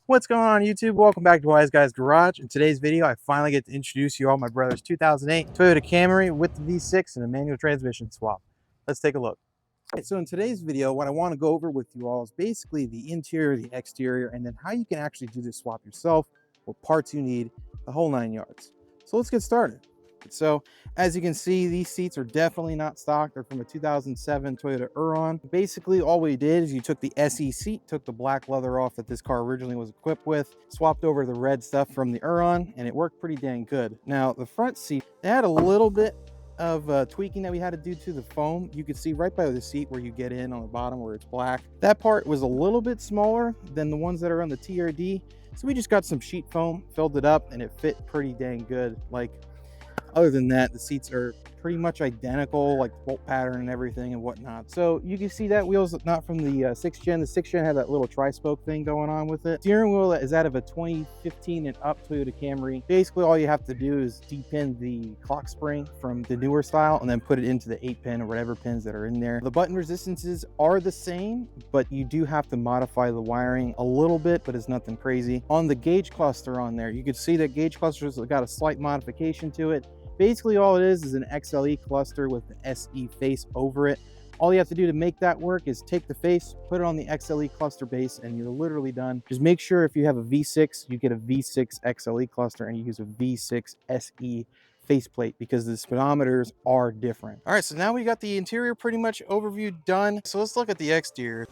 What's going on YouTube? Welcome back to Wise Guys Garage. In today's video, I finally get to introduce you all my brother's 2008 Toyota Camry with the V6 and a manual transmission swap. Let's take a look. All right, so in today's video, what I want to go over with you all is basically the interior, the exterior, and then how you can actually do this swap yourself, what parts you need, the whole 9 yards. So let's get started. So as you can see, these seats are definitely not stock. They're from a 2007 Toyota Aurion. Basically, all we did is you took the SE seat, took the black leather off that this car originally was equipped with, swapped over the red stuff from the Aurion, and it worked pretty dang good. Now, the front seat, they had a little bit of tweaking that we had to do to the foam. You can see right by the seat where you get in on the bottom where it's black. That part was a little bit smaller than the ones that are on the TRD. So we just got some sheet foam, filled it up, and it fit pretty dang good. Like, other than that, the seats are pretty much identical, like the bolt pattern and everything and whatnot. So you can see that wheel's not from the 6th gen. The 6th gen had that little tri-spoke thing going on with it. Steering wheel is out of a 2015 and up Toyota Camry. Basically, all you have to do is depin the clock spring from the newer style and then put it into the 8-pin or whatever pins that are in there. The button resistances are the same, but you do have to modify the wiring a little bit, but it's nothing crazy. On the gauge cluster on there, you can see that gauge cluster's got a slight modification to it. Basically, all it is an XLE cluster with the SE face over it. All you have to do to make that work is take the face, put it on the XLE cluster base, and you're literally done. Just make sure if you have a V6, you get a V6 XLE cluster and you use a V6 SE faceplate because the speedometers are different. All right, so now we got the interior pretty much overview done. So let's look at the exterior.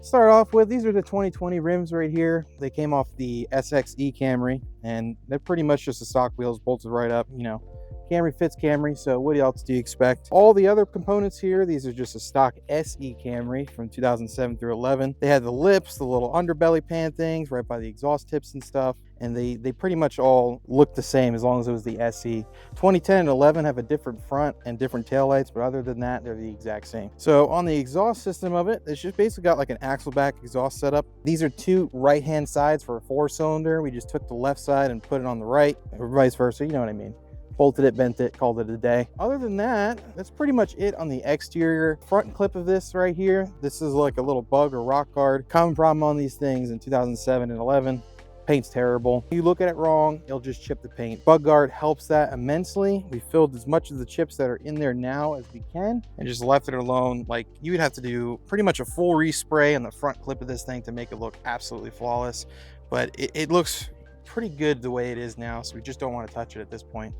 Start off with, these are the 2020 rims right here. They came off the SXE Camry and they're pretty much just the stock wheels bolted right up. You know, Camry fits Camry, so what else do you expect? All the other components here, these are just a stock SE Camry from 2007 through 11. They had the lips, the little underbelly pan things right by the exhaust tips and stuff, and they pretty much all look the same as long as it was the SE. 2010 and 11 have a different front and different taillights, but other than that, they're the exact same. So on the exhaust system of it, it's just basically got like an axle back exhaust setup. These are two right-hand sides for a 4-cylinder. We just took the left side and put it on the right, or vice versa, you know what I mean. Bolted it, bent it, called it a day. Other than that, that's pretty much it on the exterior. Front clip of this right here, this is like a little bug or rock guard. Common problem on these things in 2007 and 11. Paint's terrible. You look at it wrong, it'll just chip the paint. Bug guard helps that immensely. We filled as much of the chips that are in there now as we can and just left it alone. Like, you would have to do pretty much a full respray on the front clip of this thing to make it look absolutely flawless. But it looks pretty good the way it is now, so we just don't want to touch it at this point.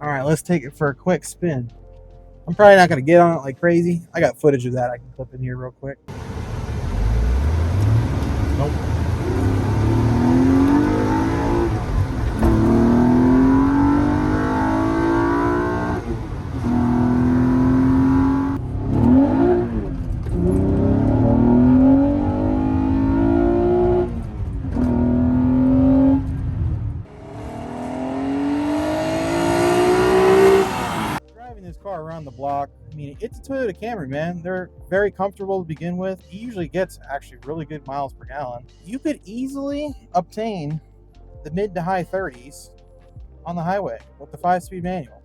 All right, let's take it for a quick spin. I'm probably not gonna get on it like crazy. I got footage of that I can clip in here real quick. Nope. Car around the block, I mean, it's a Toyota Camry, man. They're very comfortable to begin with. It usually gets actually really good miles per gallon. You could easily obtain the mid to high 30s on the highway with the 5-speed manual,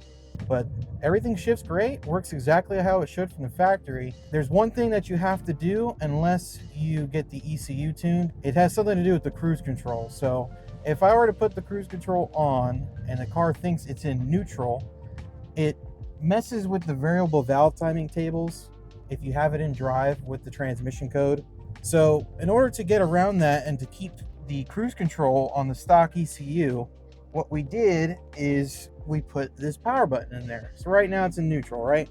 but everything shifts great, works exactly how it should from the factory. There's one thing that you have to do unless you get the ECU tuned. It has something to do with the cruise control. So if I were to put the cruise control on and the car thinks it's in neutral, it messes with the variable valve timing tables if you have it in drive with the transmission code. So in order to get around that and to keep the cruise control on the stock ECU, what we did is we put this power button in there. So right now it's in neutral, right?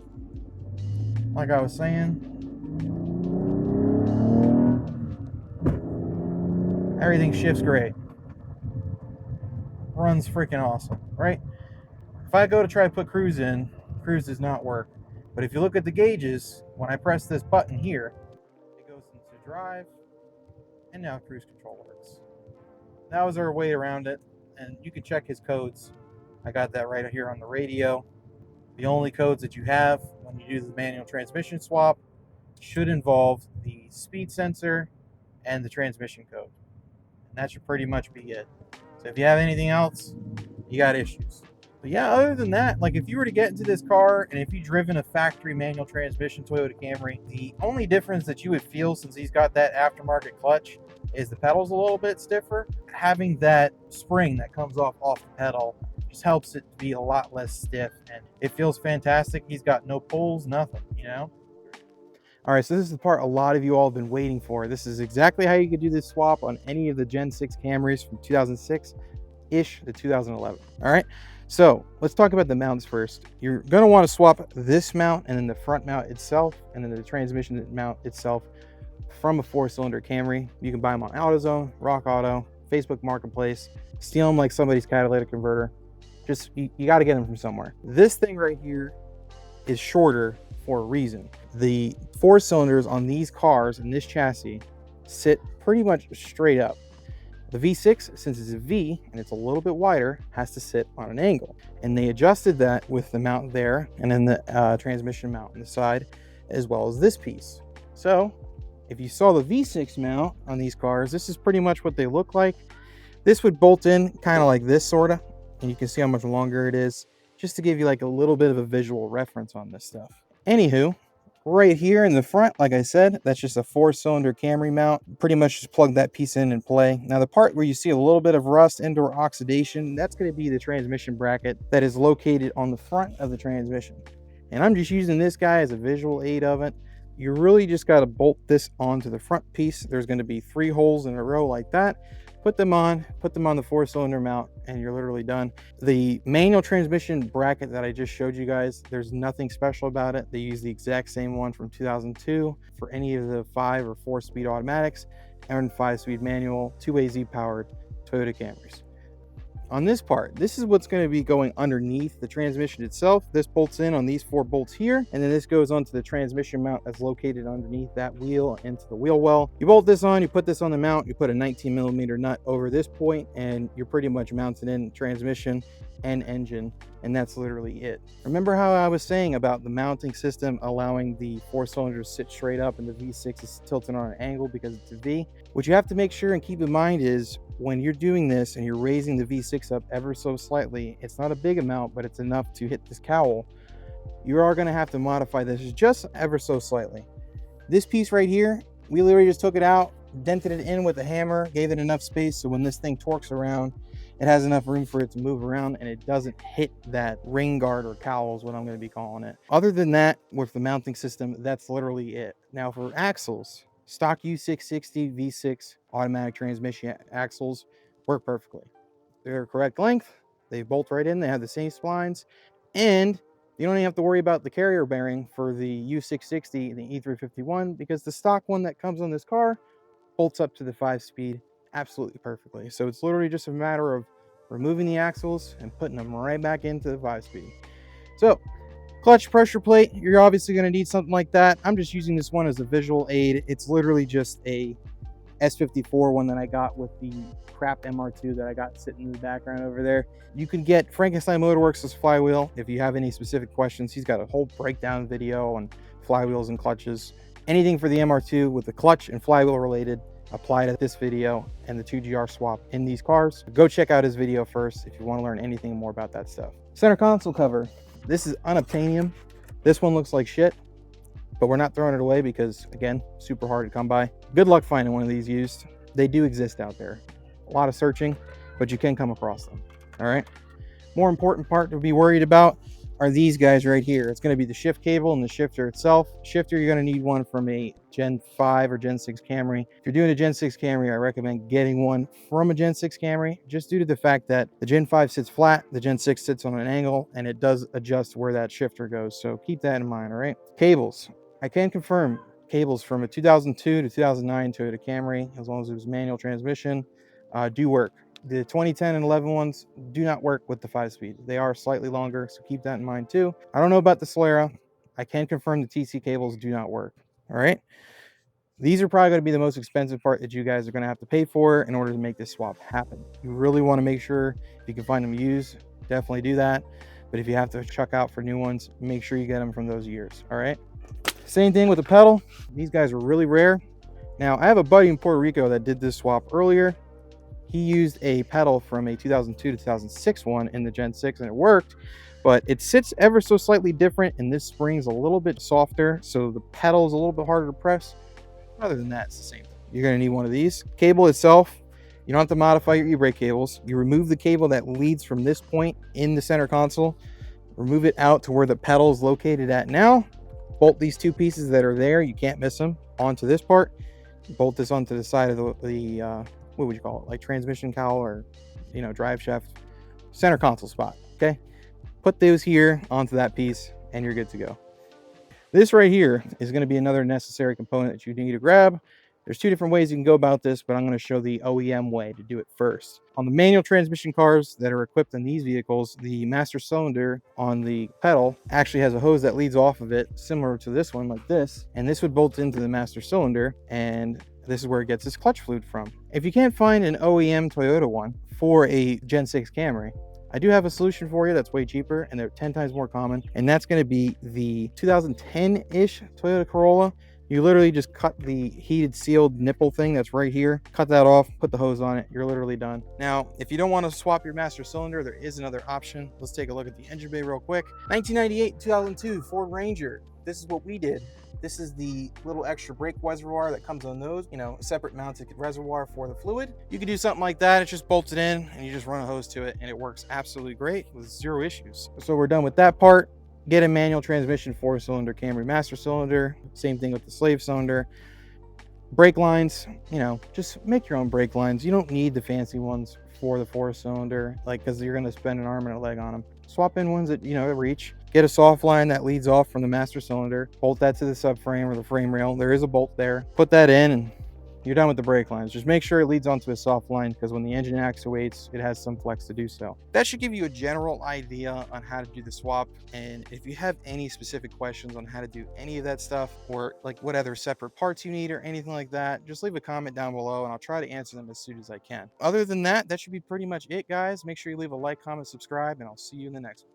Like I was saying, everything shifts great. Runs freaking awesome, right? If I go to try to put cruise in, cruise does not work. But if you look at the gauges, when I press this button here, it goes into drive, and now cruise control works. That was our way around it, and you can check his codes. I got that right here on the radio. The only codes that you have when you do the manual transmission swap should involve the speed sensor and the transmission code. And that should pretty much be it. So if you have anything else, you got issues. But yeah, other than that, like if you were to get into this car and if you've driven a factory manual transmission Toyota Camry, the only difference that you would feel since he's got that aftermarket clutch is the pedal's a little bit stiffer. Having that spring that comes off the pedal just helps it be a lot less stiff, and it feels fantastic. He's got no pulls, nothing, you know? All right, so this is the part a lot of you all have been waiting for. This is exactly how you could do this swap on any of the Gen 6 Camrys from 2006-ish to 2011. All right, so let's talk about the mounts first. You're gonna wanna swap this mount and then the front mount itself and then the transmission mount itself from a 4-cylinder Camry. You can buy them on AutoZone, Rock Auto, Facebook Marketplace, steal them like somebody's catalytic converter. Just, you gotta get them from somewhere. This thing right here is shorter for a reason. The 4 cylinders on these cars in this chassis sit pretty much straight up. The V6, since it's a V and it's a little bit wider, has to sit on an angle. And they adjusted that with the mount there and then the transmission mount on the side, as well as this piece. So if you saw the V6 mount on these cars, this is pretty much what they look like. This would bolt in kind of like this sorta, and you can see how much longer it is, just to give you like a little bit of a visual reference on this stuff. Anywho, right here in the front, like I said, that's just a 4-cylinder Camry mount. Pretty much just plug that piece in and play. Now the part where you see a little bit of rust and/or oxidation, that's going to be the transmission bracket that is located on the front of the transmission. And I'm just using this guy as a visual aid of it. You really just got to bolt this onto the front piece. There's going to be 3 holes in a row like that. Put them on the 4-cylinder mount, and you're literally done. The manual transmission bracket that I just showed you guys, there's nothing special about it. They use the exact same one from 2002 for any of the 5 or 4-speed automatics and 5-speed manual 2-way Z-powered Toyota Camrys. On this part, this is what's going to be going underneath the transmission itself. This bolts in on these 4 bolts here, and then this goes onto the transmission mount that's located underneath that wheel into the wheel well. You bolt this on, you put this on the mount, you put a 19mm nut over this point, and you're pretty much mounted in transmission and engine, and that's literally it. Remember how I was saying about the mounting system allowing the 4 cylinders to sit straight up and the V6 is tilted on an angle because it's a V? What you have to make sure and keep in mind is when you're doing this and you're raising the V6 up ever so slightly, it's not a big amount, but it's enough to hit this cowl. You are going to have to modify this just ever so slightly. This piece right here, we literally just took it out, dented it in with a hammer, gave it enough space so when this thing torques around, it has enough room for it to move around and it doesn't hit that ring guard or cowl is what I'm going to be calling it. Other than that, with the mounting system, that's literally it. Now for axles, stock U660 V6 automatic transmission axles work perfectly. They're correct length, they bolt right in, they have the same splines, and you don't even have to worry about the carrier bearing for the U660 and the E351 because the stock one that comes on this car bolts up to the 5-speed absolutely perfectly. So it's literally just a matter of removing the axles and putting them right back into the 5-speed. So clutch pressure plate, you're obviously going to need something like that. I'm just using this one as a visual aid. It's literally just a S54 one that I got with the crap MR2 that I got sitting in the background over there. You can get Frankenstein Motorworks' flywheel if you have any specific questions. He's got a whole breakdown video on flywheels and clutches. Anything for the MR2 with the clutch and flywheel related, apply to this video and the 2GR swap in these cars. Go check out his video first if you want to learn anything more about that stuff. Center console cover. This is unobtainium. This one looks like shit, but we're not throwing it away because, again, super hard to come by. Good luck finding one of these used. They do exist out there. A lot of searching, but you can come across them. All right. More important part to be worried about are these guys right here. It's going to be the shift cable and the shifter itself. Shifter, you're going to need one from a Gen 5 or Gen 6 Camry. If you're doing a Gen 6 Camry, I recommend getting one from a Gen 6 Camry, just due to the fact that the Gen 5 sits flat, the Gen 6 sits on an angle, and it does adjust where that shifter goes. So keep that in mind, all right? Cables. I can confirm cables from a 2002 to 2009 Toyota Camry, as long as it was manual transmission, do work. The 2010 and 11 ones do not work with the 5-speed. They are slightly longer, so keep that in mind too. I don't know about the Solera. I can confirm the TC cables do not work. All right. These are probably going to be the most expensive part that you guys are going to have to pay for in order to make this swap happen. You really want to make sure if you can find them used, definitely do that. But if you have to chuck out for new ones, make sure you get them from those years. All right. Same thing with the pedal. These guys are really rare. Now, I have a buddy in Puerto Rico that did this swap earlier. He used a pedal from a 2002 to 2006 one in the Gen 6 and it worked, but it sits ever so slightly different and this spring's a little bit softer, so the pedal is a little bit harder to press. Other than that, it's the same thing. You're going to need one of these. Cable itself, you don't have to modify your e-brake cables. You remove the cable that leads from this point in the center console, remove it out to where the pedal is located at now, bolt these two pieces that are there, you can't miss them, onto this part, bolt this onto the side of the what would you call it, like transmission cowl or, you know, drive shaft, center console spot, okay? Put those here onto that piece and you're good to go. This right here is going to be another necessary component that you need to grab. There's two different ways you can go about this, but I'm going to show the OEM way to do it first. On the manual transmission cars that are equipped in these vehicles, the master cylinder on the pedal actually has a hose that leads off of it, similar to this one, like this, and this would bolt into the master cylinder, and this is where it gets its clutch fluid from. If you can't find an OEM Toyota one for a Gen 6 Camry, I do have a solution for you that's way cheaper and they're 10 times more common, and that's going to be the 2010-ish Toyota Corolla. You literally just cut the heated sealed nipple thing that's right here, cut that off, put the hose on it, you're literally done. Now, if you don't want to swap your master cylinder, there is another option. Let's take a look at the engine bay real quick. 1998, 2002 Ford Ranger. This is what we did. This is the little extra brake reservoir that comes on those, you know, a separate mounted reservoir for the fluid. You can do something like that. It's just bolted in and you just run a hose to it and it works absolutely great with zero issues. So we're done with that part. Get a manual transmission 4-cylinder Camry master cylinder. Same thing with the slave cylinder. Brake lines, you know, just make your own brake lines. You don't need the fancy ones for the 4-cylinder, like, because you're going to spend an arm and a leg on them. Swap in ones that, you know, reach. Get a soft line that leads off from the master cylinder, bolt that to the subframe or the frame rail. There is a bolt there. Put that in and you're done with the brake lines. Just make sure it leads onto a soft line, because when the engine actuates, it has some flex to do so. That should give you a general idea on how to do the swap. And if you have any specific questions on how to do any of that stuff, or like what other separate parts you need or anything like that, just leave a comment down below and I'll try to answer them as soon as I can. Other than that, that should be pretty much it, guys. Make sure you leave a like, comment, subscribe, and I'll see you in the next one.